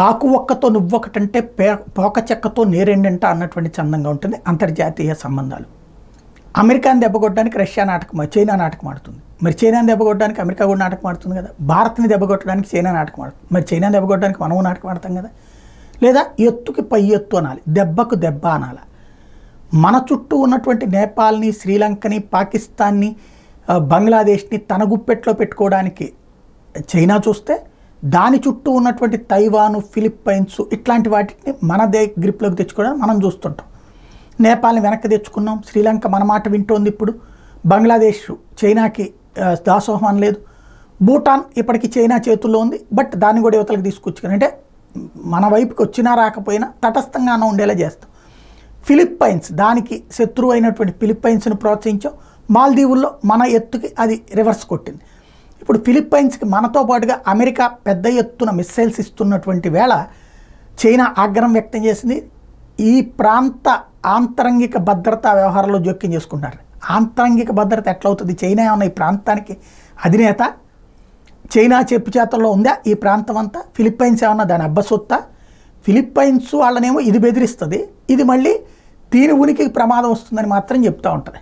ఆకు ఒక్కతో నువ్వొకటంటే పోక చెక్కతో నేరెండంట అన్నటువంటి చందంగా ఉంటుంది అంతర్జాతీయ సంబంధాలు. అమెరికాని దెబ్బకొట్టడానికి రష్యా చైనా నాటకం ఆడుతుంది. మరి చైనాని దెబ్బకొట్టడానికి అమెరికా కూడా నాటకం ఆడుతుంది కదా. భారత్ని దెబ్బకొట్టడానికి చైనా నాటకం ఆడుతుంది. మరి చైనాని దెబ్బకొట్టడానికి మనము నాటకం ఆడతాం కదా. లేదా ఎత్తుకి పై ఎత్తు అనాలి, దెబ్బకు దెబ్బ అనాలి. మన చుట్టూ ఉన్నటువంటి నేపాల్ని, శ్రీలంకని, పాకిస్తాన్ని, బంగ్లాదేశ్ని తన గుప్పెట్లో పెట్టుకోవడానికి చైనా చూస్తే, దాని చుట్టూ ఉన్నటువంటి తైవాను, ఫిలిప్పైన్స్ ఇట్లాంటి వాటిని మన గ్రిప్లోకి తెచ్చుకోవడానికి మనం చూస్తుంటాం. నేపాల్ని వెనక్కి తెచ్చుకున్నాం, శ్రీలంక మన మాట వింటోంది. ఇప్పుడు బంగ్లాదేశ్ చైనాకి దాసోహం అనలేదు. భూటాన్ ఇప్పటికీ చైనా చేతుల్లో ఉంది, బట్ దాన్ని కూడా యువతలకు తీసుకొచ్చుకుని అంటే మన వైపుకి వచ్చినా రాకపోయినా తటస్థంగానే ఉండేలా చేస్తాం. ఫిలిప్పైన్స్ దానికి శత్రువు అయినటువంటి ఫిలిప్పైన్స్ని ప్రోత్సహించాం. మాల్దీవుల్లో మన ఎత్తుకి అది రివర్స్ కొట్టింది. ఇప్పుడు ఫిలిప్పైన్స్కి మనతో పాటుగా అమెరికా పెద్ద ఎత్తున మిస్సైల్స్ ఇస్తున్నటువంటి వేళ చైనా ఆగ్రహం వ్యక్తం చేసింది. ఈ ప్రాంత ఆంతరంగిక భద్రతా వ్యవహారంలో జోక్యం చేసుకుంటారు. ఆంతరంగిక భద్రత ఎట్లవుతుంది? చైనా ఏమన్నా ఈ ప్రాంతానికి అధినేత? చైనా చెప్పు చేతల్లో ఉందా ఈ ప్రాంతం అంతా? ఫిలిప్పైన్స్ ఏమన్నా దాని అబ్బసొత్తా? ఫిలిప్పైన్స్ వాళ్ళనేమో ఇది బెదిరిస్తుంది, ఇది మళ్ళీ దీని ఉనికికి ప్రమాదం వస్తుందని మాత్రం చెప్తూ ఉంటుంది.